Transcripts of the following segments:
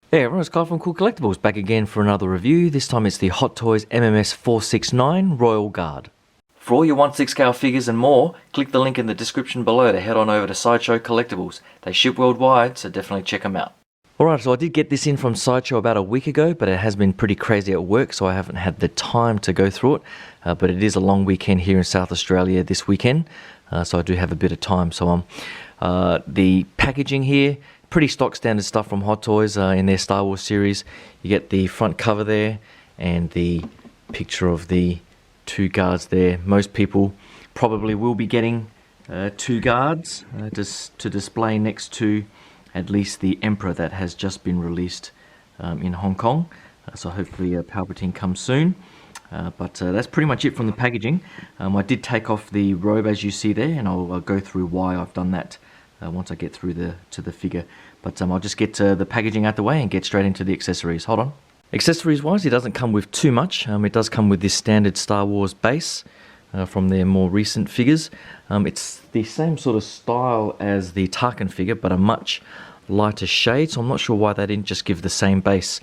Hey everyone, it's Kyle from Cool Collectibles, back again for another review. This time it's the Hot Toys MMS469 Royal Guard. For all your 1/6 scale figures and more, click the link in the description below to head on over to Sideshow Collectibles. They ship worldwide, so definitely check them out. Alright, so I did get this in from Sideshow about a week ago, but it has been pretty crazy at work, so I haven't had the time to go through it. But it is a long weekend here in South Australia this weekend, so I do have a bit of time. So the packaging here, pretty stock standard stuff from Hot Toys in their Star Wars series. You get the front cover there and the picture of the two guards there. Most people probably will be getting two guards just to display next to at least the Emperor that has just been released in Hong Kong. So hopefully Palpatine comes soon. But that's pretty much it from the packaging. I did take off the robe as you see there, and I'll go through why I've done that once I get through to the figure. But I'll just get the packaging out the way and get straight into the accessories. Hold on. Accessories wise, it doesn't come with too much. It does come with this standard Star Wars base from their more recent figures. It's the same sort of style as the Tarkin figure, but a much lighter shade. So I'm not sure why they didn't just give the same base.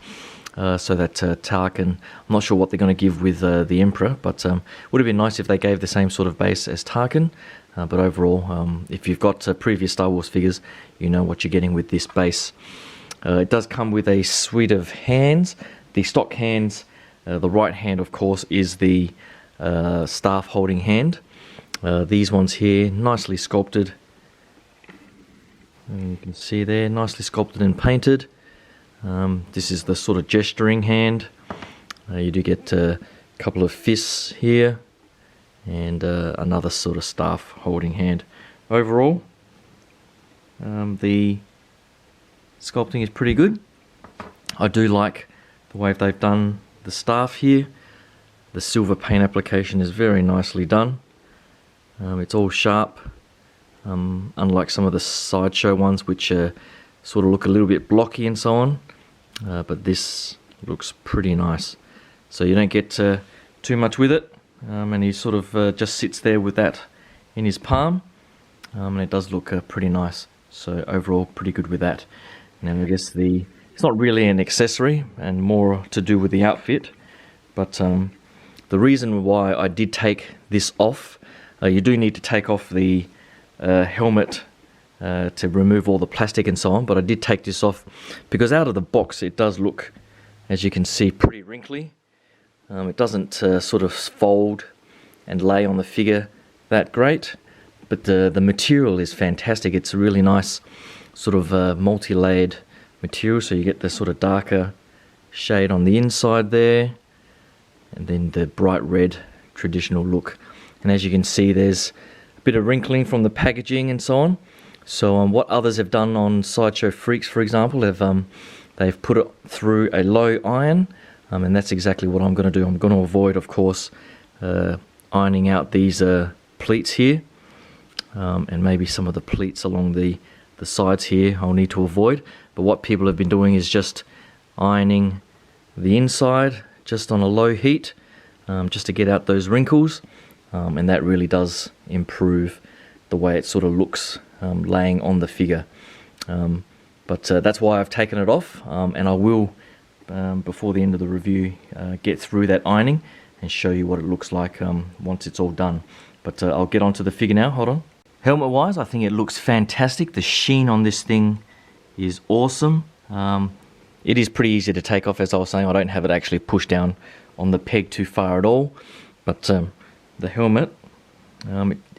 So that Tarkin, I'm not sure what they're going to give with the Emperor, but would have been nice if they gave the same sort of base as Tarkin. But overall, if you've got previous Star Wars figures, you know what you're getting with this base. It does come with a suite of hands. The stock hands, the right hand of course is the staff holding hand. These ones here, nicely sculpted. And you can see there, nicely sculpted and painted. This is the sort of gesturing hand. You do get a couple of fists here and another sort of staff holding hand. Overall, the sculpting is pretty good. I do like the way they've done the staff here. The silver paint application is very nicely done. It's all sharp, unlike some of the Sideshow ones which sort of look a little bit blocky and so on. But this looks pretty nice. So you don't get too much with it, and he sort of just sits there with that in his palm, and it does look pretty nice. So overall, pretty good with that. Now I guess it's not really an accessory and more to do with the outfit, but the reason why I did take this off, you do need to take off the helmet to remove all the plastic and so on, but I did take this off because out of the box it does look, as you can see, pretty wrinkly. It doesn't sort of fold and lay on the figure that great, but the material is fantastic. It's a really nice sort of multi-layered material, so you get the sort of darker shade on the inside there and then the bright red traditional look. And as you can see, there's a bit of wrinkling from the packaging and so on. So what others have done on Sideshow Freaks, for example, they've put it through a low iron, and that's exactly what I'm going to do. I'm going to avoid, of course, ironing out these pleats here, and maybe some of the pleats along the sides here I'll need to avoid. But what people have been doing is just ironing the inside just on a low heat, just to get out those wrinkles, and that really does improve the way it sort of looks laying on the figure. But that's why I've taken it off, and I will, before the end of the review, get through that ironing and show you what it looks like once it's all done. But I'll get onto the figure now. Hold on. Helmet wise, I think it looks fantastic. The sheen on this thing is awesome. It is pretty easy to take off, as I was saying. I don't have it actually pushed down on the peg too far at all. But the helmet,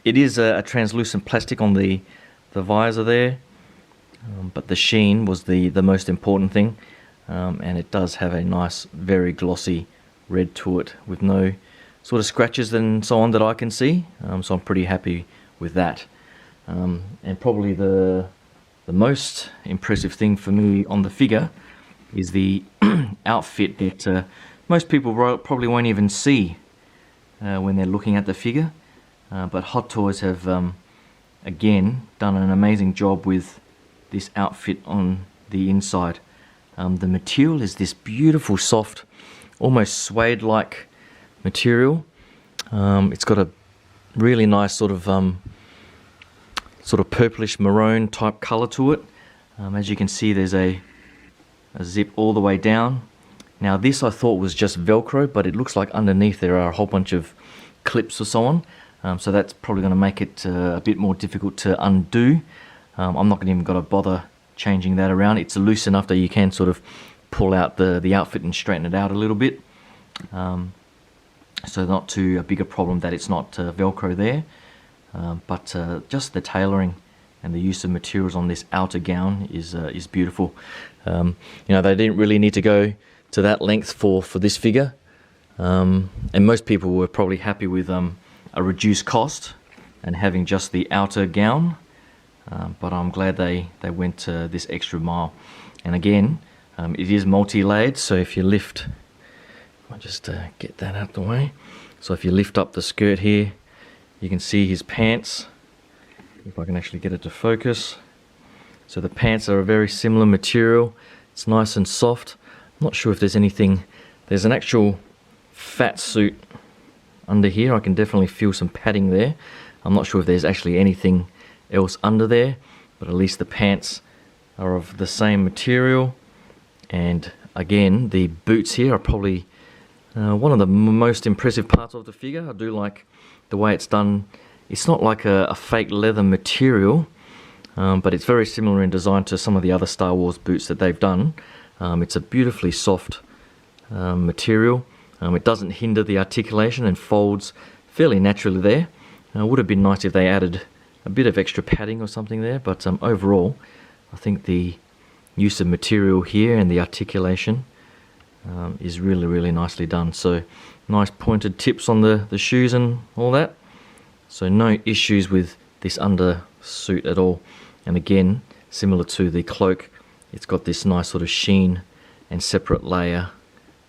it is a translucent plastic on the visor there, but the sheen was the most important thing, and it does have a nice, very glossy red to it with no sort of scratches and so on that I can see. So I'm pretty happy with that. And probably the most impressive thing for me on the figure is the outfit that most people probably won't even see when they're looking at the figure. But Hot Toys have again done an amazing job with this outfit on the inside. The material is this beautiful, soft, almost suede-like material. It's got a really nice sort of purplish maroon type color to it. As you can see, there's a a zip all the way down. Now this I thought was just Velcro, but it looks like underneath there are a whole bunch of clips or so on. So that's probably going to make it a bit more difficult to undo. I'm not even going to bother changing that around. It's loose enough that you can sort of pull out the outfit and straighten it out a little bit. So not too big a problem that it's not Velcro there. But just the tailoring and the use of materials on this outer gown is beautiful. You know, they didn't really need to go to that length for this figure. And most people were probably happy with a reduced cost and having just the outer gown, but I'm glad they went this extra mile. And again, it is multi-layered, so if you lift, I'll just get that out the way. So if you lift up the skirt here, you can see his pants, if I can actually get it to focus. So the pants are a very similar material. It's nice and soft. I'm not sure if there's anything, there's an actual fat suit under here. I can definitely feel some padding there. I'm not sure if there's actually anything else under there, but at least the pants are of the same material. And again, the boots here are probably one of the most impressive parts of the figure. I do like the way it's done. It's not like a fake leather material, but it's very similar in design to some of the other Star Wars boots that they've done. It's a beautifully soft material. It doesn't hinder the articulation and folds fairly naturally there. It would have been nice if they added a bit of extra padding or something there, but overall I think the use of material here and the articulation is really nicely done. So nice pointed tips on the shoes and all that. So no issues with this undersuit at all. And again, similar to the cloak, it's got this nice sort of sheen and separate layer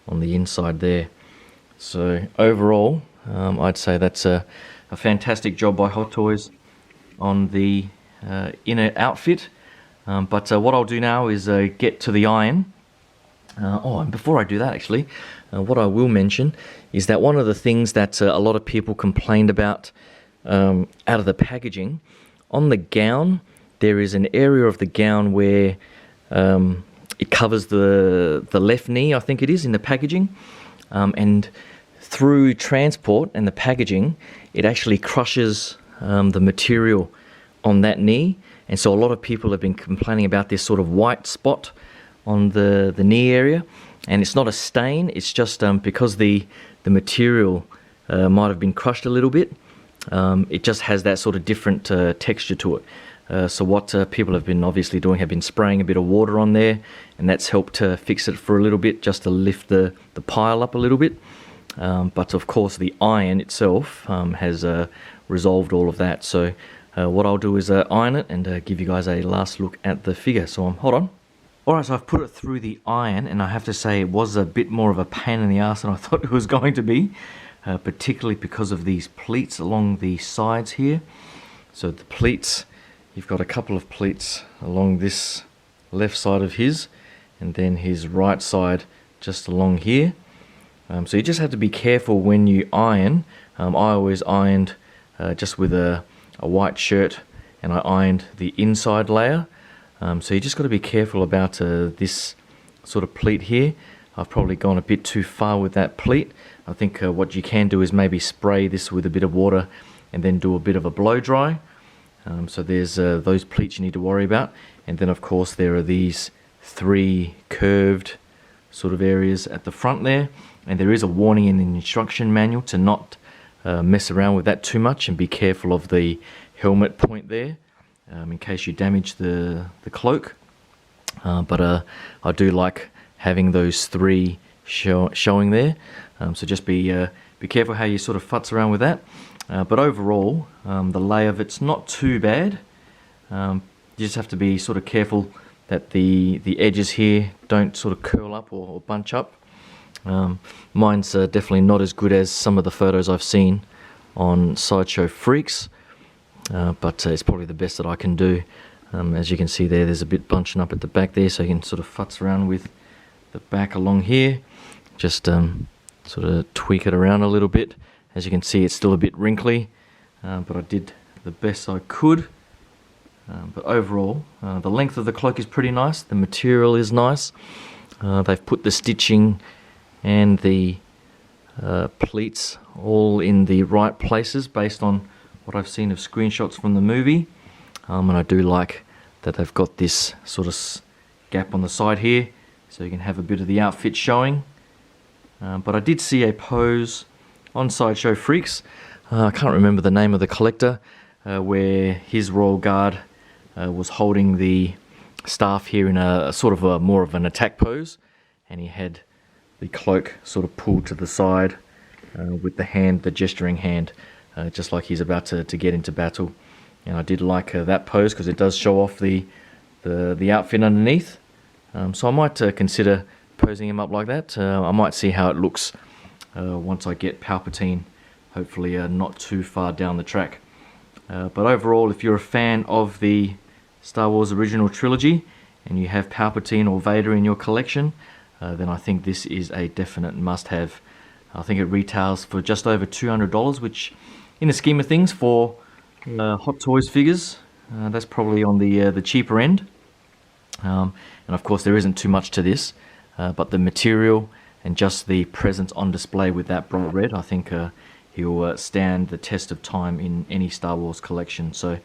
on the inside there. So overall, I'd say that's a fantastic job by Hot Toys on the inner outfit. But what I'll do now is get to the iron. And before I do that, actually, what I will mention is that one of the things that a lot of people complained about out of the packaging, on the gown, there is an area of the gown where it covers the left knee, I think it is, in the packaging. And through transport and the packaging, it actually crushes the material on that knee. And so a lot of people have been complaining about this sort of white spot on the knee area. And it's not a stain, it's just because the material might have been crushed a little bit. It just has that sort of different texture to it. So what people have been obviously doing have been spraying a bit of water on there, and that's helped to fix it for a little bit, just to lift the pile up a little bit. But of course the iron itself has resolved all of that. So what I'll do is iron it and give you guys a last look at the figure. So hold on. Alright, so I've put it through the iron, and I have to say it was a bit more of a pain in the ass than I thought it was going to be. Particularly because of these pleats along the sides here. So the pleats, you've got a couple of pleats along this left side of his, and then his right side just along here. So you just have to be careful when you iron. I always ironed just with a white shirt, and I ironed the inside layer. So you just got to be careful about this sort of pleat here. I've probably gone a bit too far with that pleat. I think what you can do is maybe spray this with a bit of water and then do a bit of a blow dry. So there's those pleats you need to worry about. And then of course there are these three curved sort of areas at the front there. And there is a warning in the instruction manual to not mess around with that too much, and be careful of the helmet point there in case you damage the cloak. But I do like having those three showing there. So just be careful how you sort of futz around with that. But overall, the lay of it's not too bad. You just have to be sort of careful that the edges here don't sort of curl up or bunch up. Mine's definitely not as good as some of the photos I've seen on Sideshow Freaks, but it's probably the best that I can do. As you can see there's a bit bunching up at the back there, so you can sort of futz around with the back along here. Just sort of tweak it around a little bit. As you can see, it's still a bit wrinkly, but I did the best I could. But overall, the length of the cloak is pretty nice, the material is nice, They've put the stitching and the pleats all in the right places based on what I've seen of screenshots from the movie. And I do like that they've got this sort of gap on the side here, so you can have a bit of the outfit showing. But I did see a pose on Sideshow Freaks, I can't remember the name of the collector, where his royal guard was holding the staff here in a sort of a more of an attack pose, and he had the cloak sort of pulled to the side with the hand, the gesturing hand, just like he's about to get into battle. And I did like that pose because it does show off the outfit underneath. So I might consider posing him up like that. I might see how it looks once I get Palpatine, hopefully not too far down the track. But overall, if you're a fan of the Star Wars original trilogy and you have Palpatine or Vader in your collection, then I think this is a definite must-have. I think it retails for just over $200, which in the scheme of things for Hot Toys figures, that's probably on the cheaper end. And of course there isn't too much to this, but the material and just the presence on display with that bright red, I think he'll stand the test of time in any Star Wars collection. So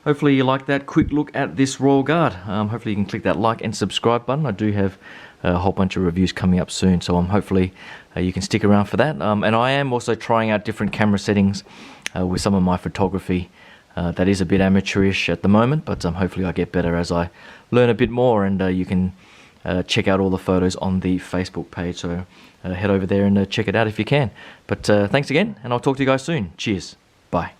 hopefully you like that quick look at this Royal Guard. Hopefully you can click that like and subscribe button. I do have a whole bunch of reviews coming up soon, so hopefully you can stick around for that. And I am also trying out different camera settings with some of my photography. That is a bit amateurish at the moment, but hopefully I get better as I learn a bit more, and you can check out all the photos on the Facebook page, so head over there and check it out if you can. But thanks again, and I'll talk to you guys soon. Cheers. Bye.